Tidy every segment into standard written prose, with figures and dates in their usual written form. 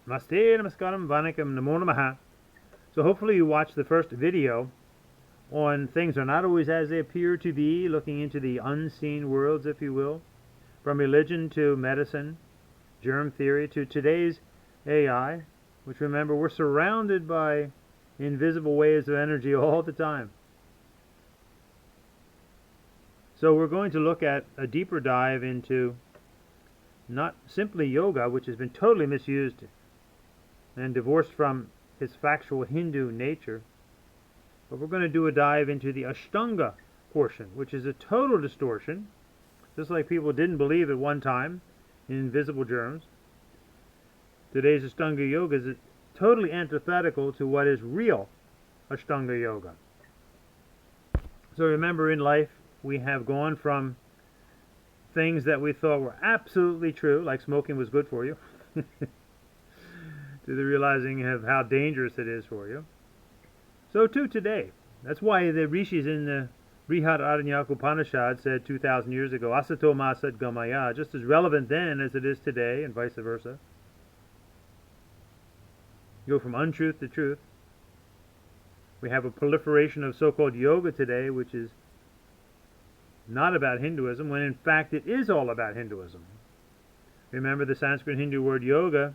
Namaste, namaskaram, vanakkam, namo namaha. So hopefully you watched the first video on things are not always as they appear to be, looking into the unseen worlds, if you will, from religion to medicine, germ theory to today's AI, which remember we're surrounded by invisible waves of energy all the time. So we're going to look at a deeper dive into not simply yoga, which has been totally misused and divorced from its factual Hindu nature, but we're going to do a dive into the Ashtanga portion, which is a total distortion, just like people didn't believe at one time in invisible germs. Today's Astanga Yoga is totally antithetical to what is real Ashtanga Yoga. So remember, in life, we have gone from things that we thought were absolutely true, like smoking was good for you, to the realizing of how dangerous it is for you. So too today. That's why the rishis in the Brihadaranyaka Upanishad said 2,000 years ago, Asato ma sat gamaya, just as relevant then as it is today, and vice versa. You go from untruth to truth. We have a proliferation of so-called yoga today, which is not about Hinduism, when in fact it is all about Hinduism. Remember, the Sanskrit Hindu word yoga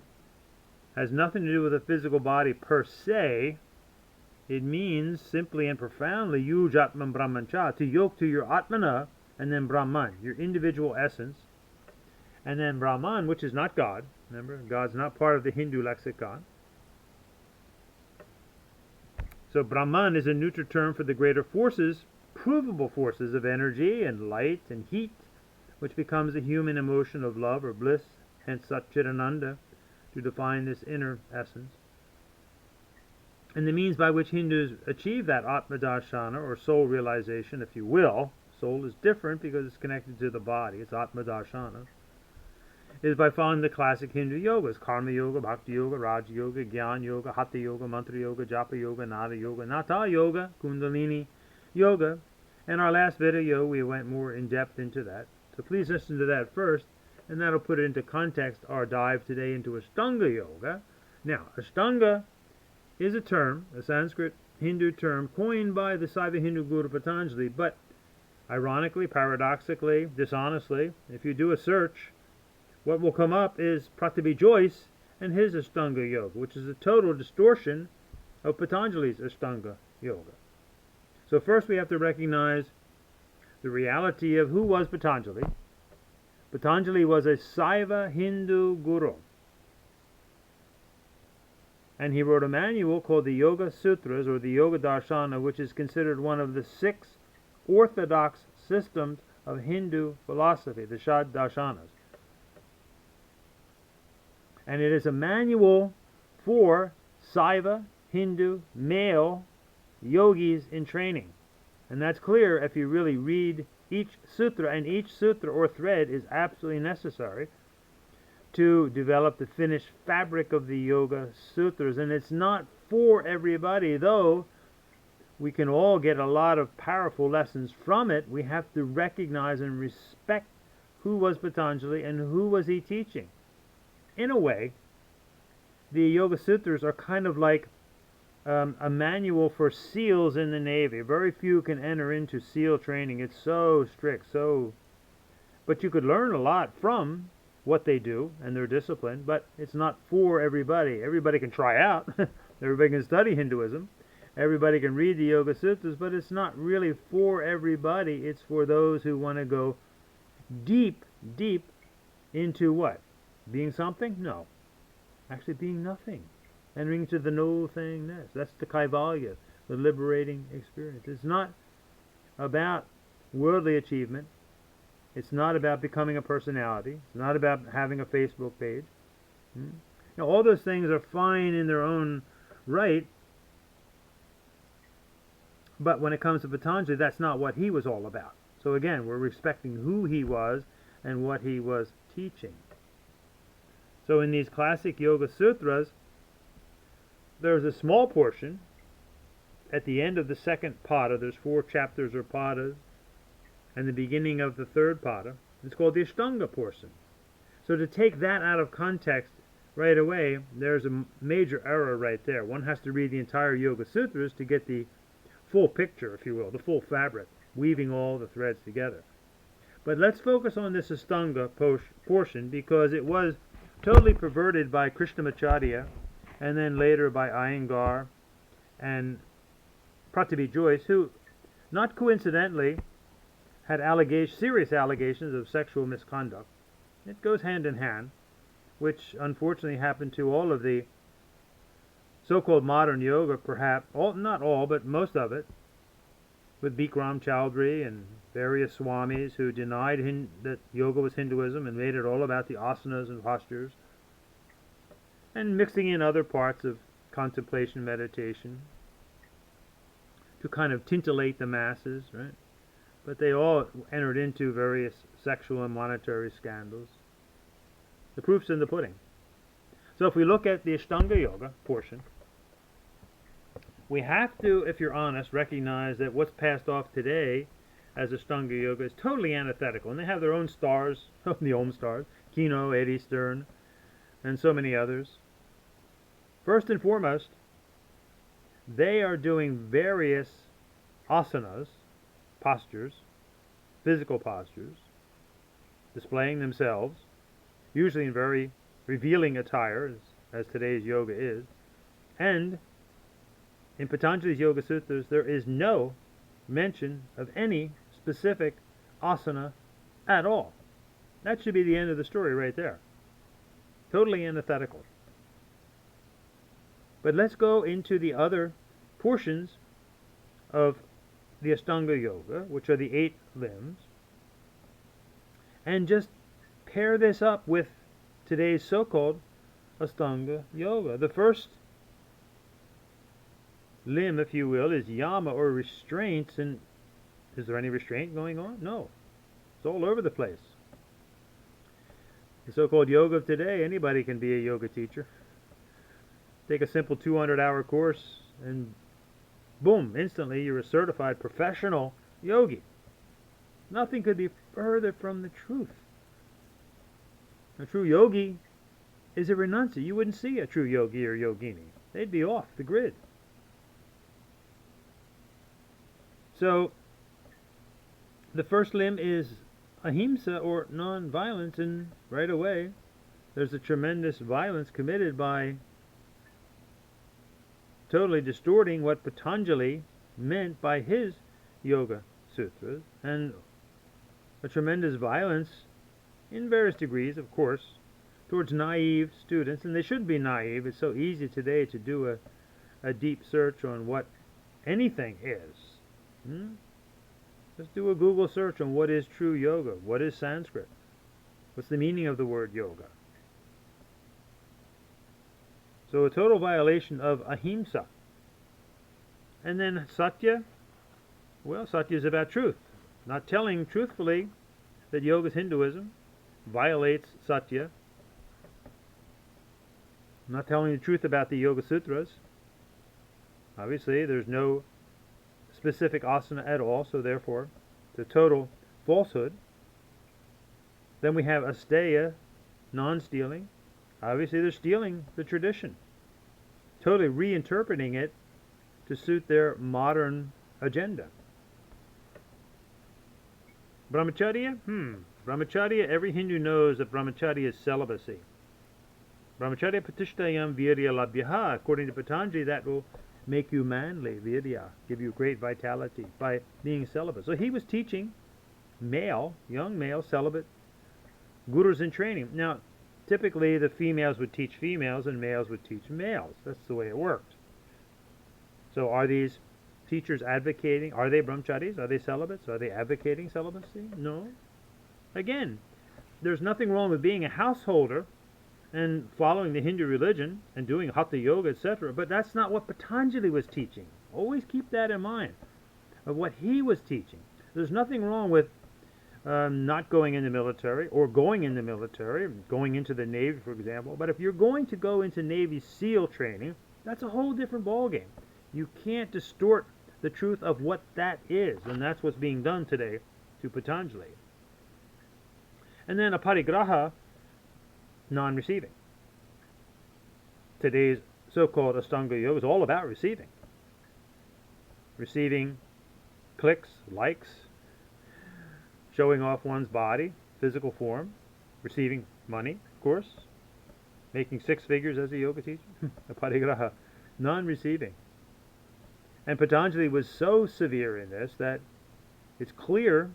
has nothing to do with the physical body per se. It means simply and profoundly yuj atman brahmancha, to yoke to your atmana, and then brahman, your individual essence, and then brahman, which is not God. Remember, God's not part of the Hindu lexicon. So brahman is a neutral term for the greater forces, provable forces of energy and light and heat, which becomes the human emotion of love or bliss, hence Satchitananda, to define this inner essence. And the means by which Hindus achieve that Atma Darshana, or soul realization, if you will, soul is different because it's connected to the body, it's Atma Darshana, is by following the classic Hindu yogas, Karma Yoga, Bhakti Yoga, Raja Yoga, Gyan Yoga, Hatha Yoga, Mantra Yoga, Japa Yoga, Nada Yoga, Nata Yoga, Kundalini Yoga. In our last video, we went more in depth into that. So please listen to that first, and that'll put it into context, our dive today into Ashtanga Yoga. Now, Ashtanga is a term, a Sanskrit Hindu term, coined by the Saiva Hindu Guru Patanjali, but ironically, paradoxically, dishonestly, if you do a search, what will come up is Pratibhi Joyce and his Ashtanga Yoga, which is a total distortion of Patanjali's Ashtanga Yoga. So first we have to recognize the reality of who was Patanjali. Patanjali was a Saiva Hindu Guru, and he wrote a manual called the Yoga Sutras, or the Yoga Darshana, which is considered one of the 6 orthodox systems of Hindu philosophy, the Shad Darshanas. And it is a manual for Saiva Hindu male yogis in training. And that's clear if you really read each sutra, and each sutra or thread is absolutely necessary to develop the finished fabric of the Yoga Sutras. And it's not for everybody, though we can all get a lot of powerful lessons from it. We have to recognize and respect who was Patanjali and who was he teaching. In a way, the Yoga Sutras are kind of like a manual for SEALs in the Navy. Very few can enter into SEAL training. It's so strict, but you could learn a lot from what they do and their discipline, but it's not for everybody. Everybody can try out. Everybody can study Hinduism. Everybody can read the Yoga Sutras, but it's not really for everybody. It's for those who want to go deep, deep into what? Being something? No. Actually being nothing. Entering into the no-thingness. That's the Kaivalya, the liberating experience. It's not about worldly achievement. It's not about becoming a personality. It's not about having a Facebook page. Now, all those things are fine in their own right, but when it comes to Patanjali, that's not what he was all about. So again, we're respecting who he was and what he was teaching. So in these classic Yoga Sutras, there's a small portion at the end of the second pada. There's 4 chapters or padas, and the beginning of the third pada. It's called the Ashtanga portion. So to take that out of context right away, there's a major error right there. One has to read the entire Yoga Sutras to get the full picture, if you will, the full fabric, weaving all the threads together. But let's focus on this Astanga portion because it was totally perverted by Krishnamacharya and then later by Iyengar and Pratibhi Joyce, who, not coincidentally, had serious allegations of sexual misconduct. It goes hand in hand, which unfortunately happened to all of the so-called modern yoga, perhaps, not all, but most of it, with Bikram Chowdhury and various swamis who denied that yoga was Hinduism and made it all about the asanas and postures, and mixing in other parts of contemplation meditation to kind of titillate the masses, right? But they all entered into various sexual and monetary scandals. The proof's in the pudding. So if we look at the Astanga Yoga portion, we have to, if you're honest, recognize that what's passed off today as Astanga Yoga is totally antithetical. And they have their own stars, the Om stars, Kino, Eddie Stern, and so many others. First and foremost, they are doing various asanas, postures, physical postures, displaying themselves, usually in very revealing attire, as today's yoga is. And in Patanjali's Yoga Sutras, there is no mention of any specific asana at all. That should be the end of the story right there. Totally antithetical. But let's go into the other portions of the Astanga Yoga, which are the 8 limbs, and just pair this up with today's so-called Astanga Yoga. The first limb, if you will, is yama, or restraints. And is there any restraint going on? No. It's all over the place. The so-called yoga of today, anybody can be a yoga teacher. Take a simple 200-hour course and boom, instantly you're a certified professional yogi. Nothing could be further from the truth. A true yogi is a renunciate. You wouldn't see a true yogi or yogini. They'd be off the grid. So, the first limb is ahimsa, or non-violence, and right away there's a tremendous violence committed by totally distorting what Patanjali meant by his Yoga Sutras, and a tremendous violence in various degrees, of course, towards naive students. And they shouldn't be naive. It's so easy today to do a deep search on what anything is. Just do a Google search on what is true yoga, what is Sanskrit, what's the meaning of the word yoga. So a total violation of ahimsa. And then satya, well, satya is about truth. Not telling truthfully that yoga is Hinduism violates satya. Not telling the truth about the Yoga Sutras. Obviously, there's no specific asana at all, so therefore it's a total falsehood. Then we have asteya, non-stealing. Obviously, they're stealing the tradition, totally reinterpreting it to suit their modern agenda. Brahmacharya? Brahmacharya, every Hindu knows that brahmacharya is celibacy. Brahmacharya patishtayam virya labhyaha. According to Patanjali, that will make you manly, virya, give you great vitality by being celibate. So he was teaching young male, celibate gurus in training. Now, typically the females would teach females and males would teach males. That's the way it worked. So are these teachers advocating, are they brahmacharis? Are they celibates? Are they advocating celibacy? No. Again, there's nothing wrong with being a householder and following the Hindu religion and doing hatha yoga, etc. But that's not what Patanjali was teaching. Always keep that in mind, of what he was teaching. There's nothing wrong with not going in the military, or going in the military, going into the Navy, for example. But if you're going to go into Navy SEAL training, that's a whole different ballgame. You can't distort the truth of what that is, and that's what's being done today to Patanjali. And then aparigraha, non-receiving. today's so-called Astanga Yoga is all about receiving. Receiving clicks, likes, showing off one's body, physical form, receiving money, of course, making 6 figures as a yoga teacher, aparigraha, non-receiving. And Patanjali was so severe in this that it's clear,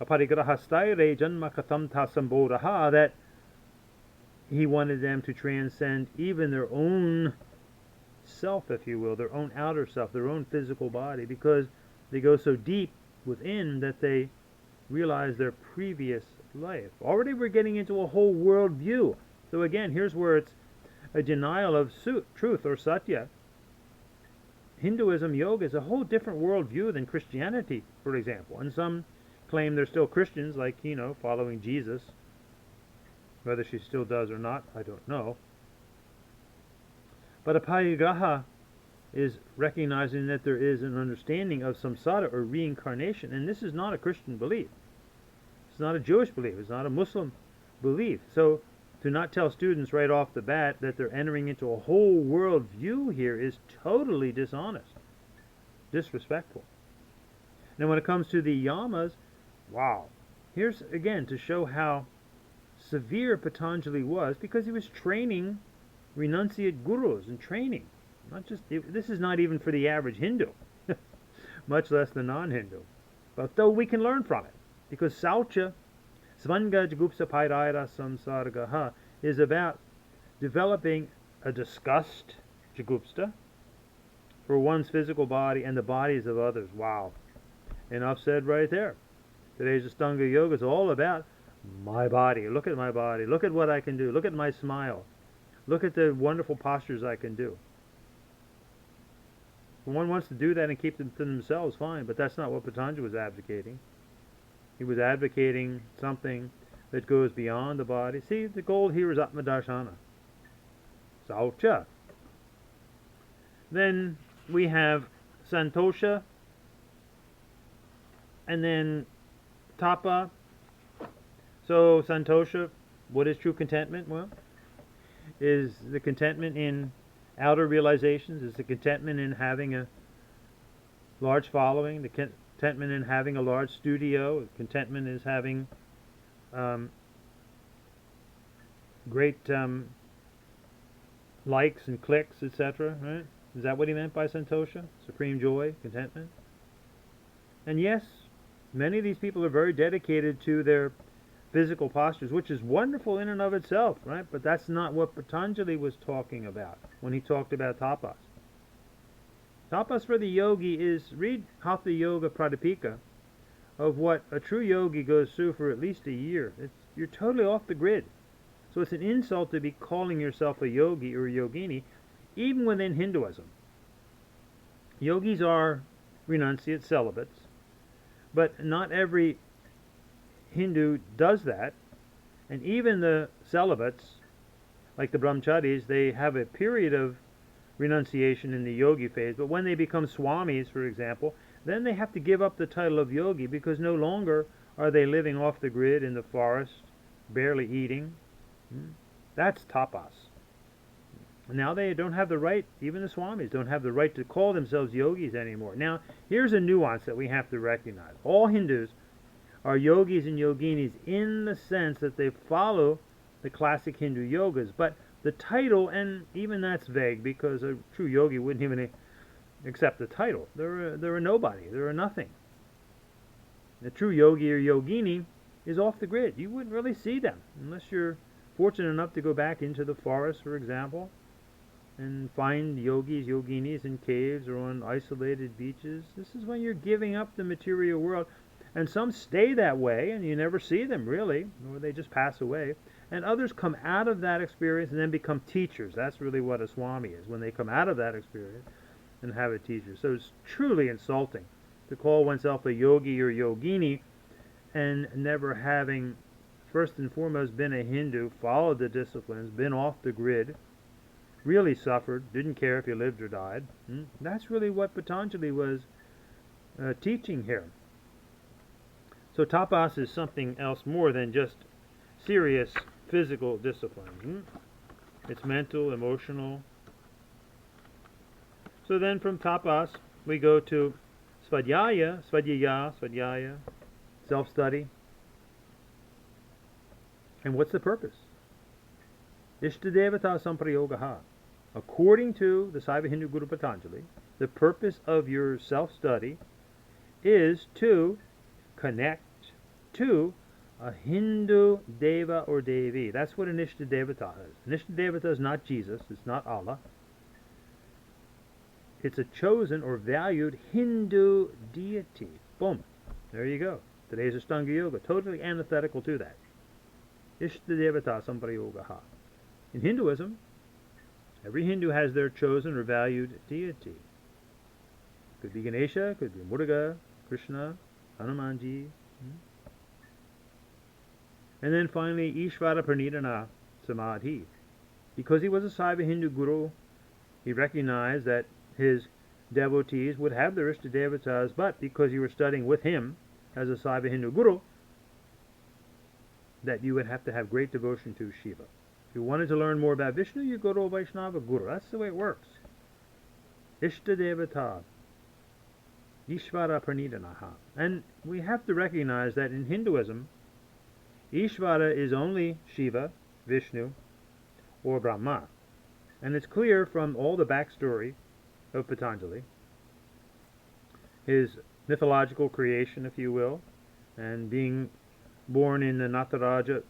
aparigrahastaire janmakatam tasambodha, that he wanted them to transcend even their own self, if you will, their own outer self, their own physical body, because they go so deep within that they realize their previous life. Already we're getting into a whole world view. So again, here's where it's a denial of truth or satya. Hinduism, yoga is a whole different world view than Christianity, for example. And some claim they're still Christians, like, following Jesus. Whether she still does or not, I don't know. But aparigraha is recognizing that there is an understanding of samsara or reincarnation, and this is not a Christian belief. It's not a Jewish belief. It's not a Muslim belief. So to not tell students right off the bat that they're entering into a whole world view here is totally dishonest, disrespectful. Now when it comes to the yamas, wow. Here's again to show how severe Patanjali was, because he was training renunciate gurus and training. This is not even for the average Hindu, much less the non-Hindu. But though we can learn from it, because Saucha, Svanga Jagupsa Pairaira Samsargaha, is about developing a disgust, Jagupsta, for one's physical body and the bodies of others. Wow. Enough said right there. Today's Astanga Yoga is all about my body. Look at my body. Look at what I can do. Look at my smile. Look at the wonderful postures I can do. If one wants to do that and keep them to themselves, fine, but that's not what Patanjali was advocating. He was advocating something that goes beyond the body. See, the goal here is Atmadarshana. Saucha. Then we have Santosha, and then Tapa. So Santosha, what is true contentment? Well, is the contentment in outer realizations, is the contentment in having a large following, the contentment in having a large studio, contentment is having great likes and clicks, etc. Right? Is that what he meant by Santosha? Supreme joy, contentment? And yes, many of these people are very dedicated to their physical postures, which is wonderful in and of itself, right? But that's not what Patanjali was talking about when he talked about tapas. Tapas for the yogi is, read Hatha Yoga Pradipika, of what a true yogi goes through for at least a year. You're totally off the grid. So it's an insult to be calling yourself a yogi or a yogini, even within Hinduism. Yogis are renunciate celibates, but not every Hindu does that, and even the celibates, like the brahmacharis, they have a period of renunciation in the yogi phase, but when they become swamis, for example, then they have to give up the title of yogi, because no longer are they living off the grid in the forest, barely eating. That's tapas. Now they don't have the right, even the swamis don't have the right to call themselves yogis anymore. Now, here's a nuance that we have to recognize. All Hindus are yogis and yoginis in the sense that they follow the classic Hindu yogas, but the title, and even that's vague, because a true yogi wouldn't even accept the title. They're a nobody. They're a nothing. The true yogi or yogini is off the grid. You wouldn't really see them unless you're fortunate enough to go back into the forest, for example, and find yogis, yoginis in caves or on isolated beaches. This is when you're giving up the material world. And some stay that way, and you never see them, really, or they just pass away. And others come out of that experience and then become teachers. That's really what a swami is, when they come out of that experience and have a teacher. So it's truly insulting to call oneself a yogi or yogini and never having, first and foremost, been a Hindu, followed the disciplines, been off the grid, really suffered, didn't care if you lived or died. That's really what Patanjali was teaching here. So tapas is something else more than just serious physical discipline. It's mental, emotional, So then from tapas, we go to svadhyaya, self-study. And what's the purpose? Ishtadevata samprayogaha. According to the Saiva Hindu Guru Patanjali, the purpose of your self-study is to connect to a Hindu deva or devi. That's what an Ishtadevata is. An Ishtadevata is not Jesus, it's not Allah. It's a chosen or valued Hindu deity. Boom. There you go. Today's Astanga Yoga, totally antithetical to that. Ishtadevata samprayogaha. In Hinduism, every Hindu has their chosen or valued deity. Could be Ganesha, could be Muruga, Krishna, Hanumanji. And then finally, Ishvara Pranidhana Samadhi. Because he was a Saiva Hindu Guru, he recognized that his devotees would have their Ishtadevatas, but because you were studying with him as a Saiva Hindu Guru, that you would have to have great devotion to Shiva. If you wanted to learn more about Vishnu, you go to a Vaishnava Guru. That's the way it works. Ishtadevata, Ishvara Pranidhanaha. And we have to recognize that in Hinduism, Ishvara is only Shiva, Vishnu, or Brahma. And it's clear from all the backstory of Patanjali, his mythological creation, if you will, and being born in the Nataraja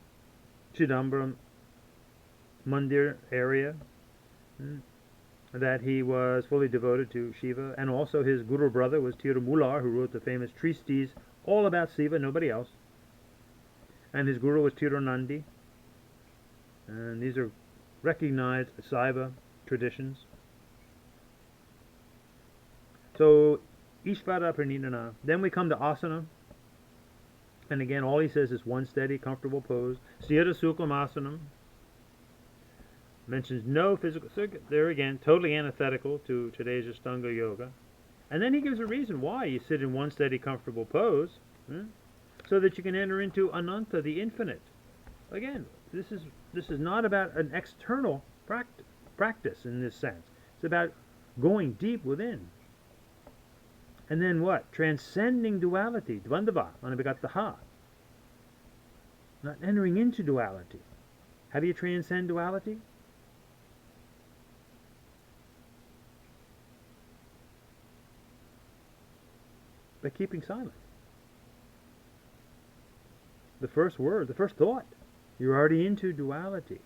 Chidambaram Mandir area, that he was fully devoted to Shiva, and also his Guru brother was Tirumular, who wrote the famous treatise all about Shiva, nobody else. And his Guru was Tirunandi, and these are recognized Saiva traditions. So, Ishvara Pranidhana. Then we come to asana. And again, all he says is one steady, comfortable pose. Sthira Suklam Asanam. Mentions no physical. So there again, totally antithetical to today's Astanga Yoga. And then he gives a reason why you sit in one steady, comfortable pose. So that you can enter into Ananta, the infinite. Again, this is not about an external practice in this sense. It's about going deep within. And then what? Transcending duality, dvandava, anabhigataha. Not entering into duality. How do you transcend duality? By keeping silent. The first word, the first thought. You're already into duality.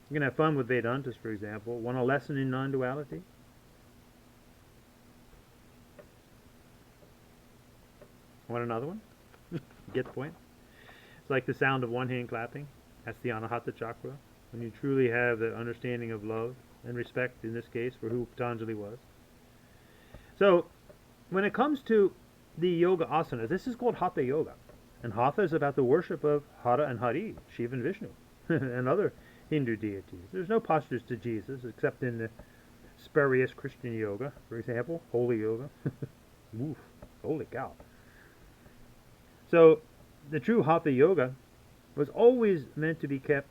You can have fun with Vedantas, for example. Want a lesson in non-duality? Want another one? Get the point? It's like the sound of one hand clapping. That's the Anahata chakra. When you truly have the understanding of love and respect, in this case, for who Patanjali was. So, when it comes to the yoga asanas, this is called Hatha Yoga. And Hatha is about the worship of Hara and Hari, Shiva and Vishnu, and other Hindu deities. There's no postures to Jesus, except in the spurious Christian yoga, for example, holy yoga. Woof, holy cow. So, the true Hatha Yoga was always meant to be kept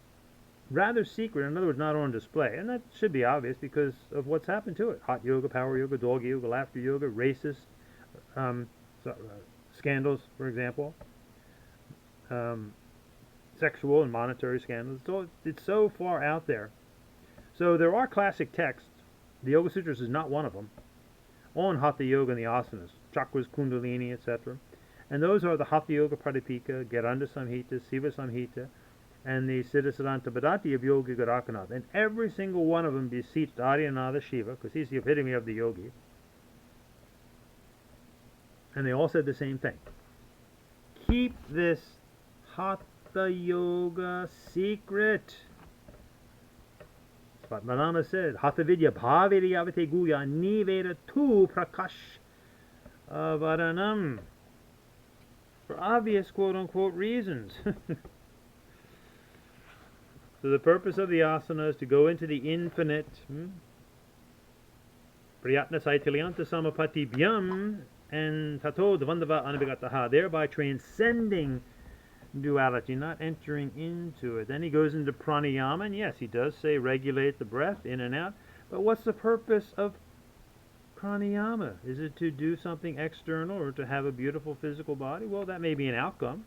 rather secret, in other words, not on display. And that should be obvious because of what's happened to it. Hot yoga, power yoga, dog yoga, laughter yoga, racist scandals, for example. Sexual and monetary scandals. So it's so far out there. So there are classic texts. The Yoga Sutras is not one of them. On Hatha Yoga and the asanas, chakras, kundalini, etc. And those are the Hatha Yoga Pradipika, Geranda Samhita, Siva Samhita, and the Siddhasiddhanta Bhadati of Yogi Garakanath. And every single one of them beseeched Aryanada Shiva, because he's the epitome of the yogi. And they all said the same thing. Keep this Hatha Yoga secret. Padmanabha said, Hatha Vidya Bhaviryavate Guya Niveda Tu Prakash Avaranam. For obvious quote-unquote reasons. So the purpose of the asana is to go into the infinite. Priyatna Saitilianta Samapati Bhyam and Tato Dvandava Anabhigataha, thereby transcending duality, not entering into it. Then he goes into pranayama, and yes, he does say regulate the breath in and out, But what's the purpose of pranayama? Is it to do something external or to have a beautiful physical body? Well, that may be an outcome,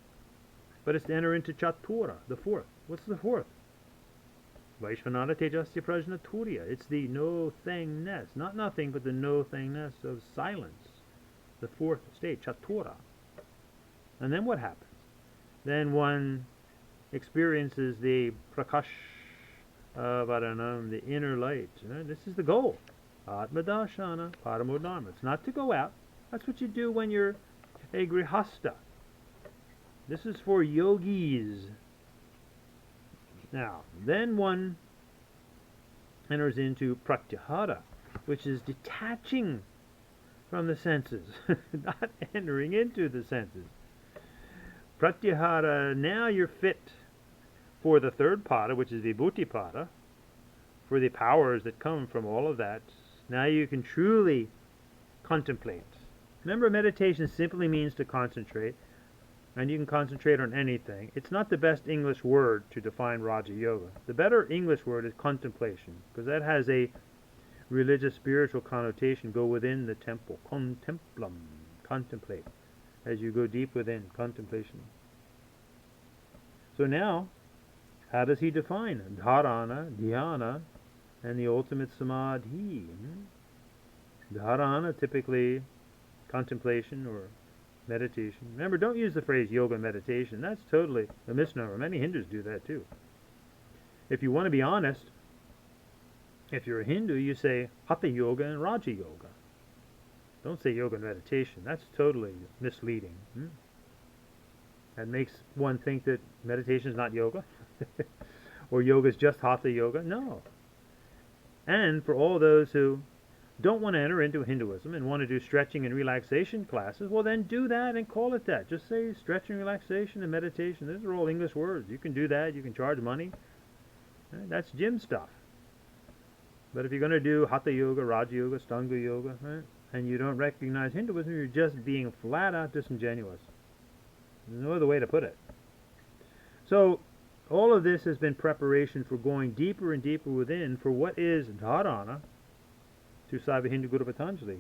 but it's to enter into chatura, the fourth. What's the fourth? Vaishvanana Tejasya Prajna Turiya. It's the no-thingness, not nothing, but the no-thingness of silence, the fourth state, chatura. And then what happens? Then one experiences the prakash of, the inner light. This is the goal. Atma Darshana, Paramo Dharma. It's not to go out. That's what you do when you're a grihasta. This is for yogis. Now, then one enters into pratyahara, which is detaching from the senses, not entering into the senses. Pratyahara, now you're fit for the third pada, which is vibhuti pada, for the powers that come from all of that. Now you can truly contemplate. Remember, meditation simply means to concentrate, and you can concentrate on anything. It's not the best English word to define Raja Yoga. The better English word is contemplation, because that has a religious, spiritual connotation. Go within the temple. Contemplum. Contemplate. As you go deep within. Contemplation. So now, how does he define dharana, dhyana, and the ultimate samadhi? Dharana, typically contemplation or meditation. Remember, don't use the phrase yoga meditation. That's totally a misnomer. Many Hindus do that too. If you want to be honest, if you're a Hindu, you say Hatha Yoga and Raja Yoga. Don't say yoga and meditation. That's totally misleading. That makes one think that meditation is not yoga, or yoga is just Hatha Yoga. No. And for all those who don't want to enter into Hinduism and want to do stretching and relaxation classes, well then do that and call it that. Just say stretching, relaxation, and meditation. Those are all English words. You can do that. You can charge money. That's gym stuff. But if you're going to do Hatha Yoga, Raja Yoga, Astanga Yoga, and you don't recognize Hinduism, you're just being flat out disingenuous. There's no other way to put it. So all of this has been preparation for going deeper and deeper within for what is dharana to Saiva Hindu Guru Patanjali.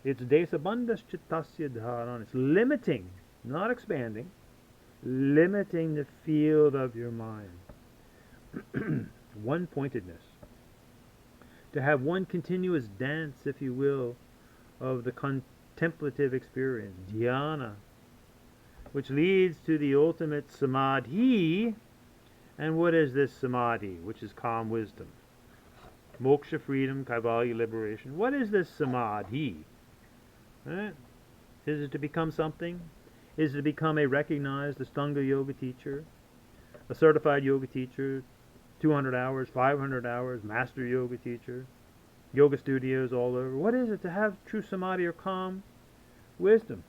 It's desabandhas chittasya dharana. It's limiting, not expanding, limiting the field of your mind. One-pointedness. To have one continuous dance, if you will, of the contemplative experience, dhyana, which leads to the ultimate samadhi. And what is this samadhi, which is calm wisdom? Moksha, freedom, kaivalya, liberation. What is this samadhi? Is it to become something? Is it to become a recognized Astanga Yoga teacher, a certified yoga teacher, 200 hours, 500 hours, master yoga teacher, yoga studios all over? What is it to have true samadhi or calm wisdom?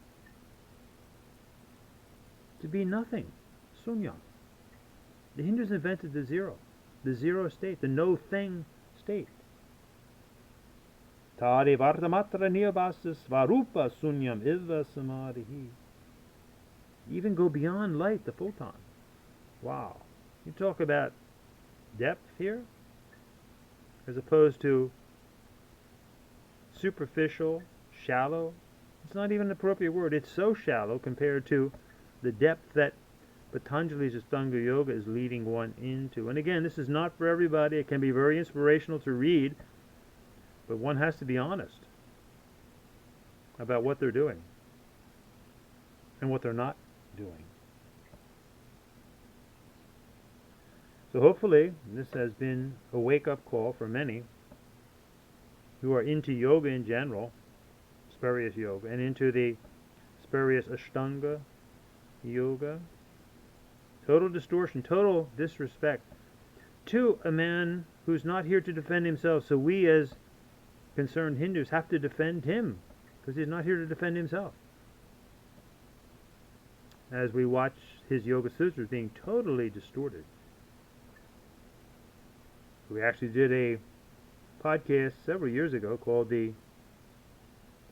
To be nothing, sunya. The Hindus invented the zero state, the no-thing state. Tade vartamatra niyabhasa svarupa sunyam iva samadhi. Even go beyond light, the photon. Wow. You talk about depth here, as opposed to superficial, shallow. It's not even an appropriate word. It's so shallow compared to the depth that Patanjali's Astanga Yoga is leading one into. And again, this is not for everybody. It can be very inspirational to read, but one has to be honest about what they're doing and what they're not doing. So hopefully this has been a wake-up call for many who are into yoga in general, spurious yoga, and into the spurious Ashtanga Yoga. Total distortion, total disrespect to a man who's not here to defend himself. So we as concerned Hindus have to defend him, because he's not here to defend himself. As we watch his Yoga Sutras being totally distorted. We actually did a podcast several years ago called the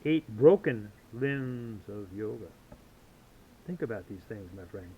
8 Broken Limbs of Yoga. Think about these things, my friends.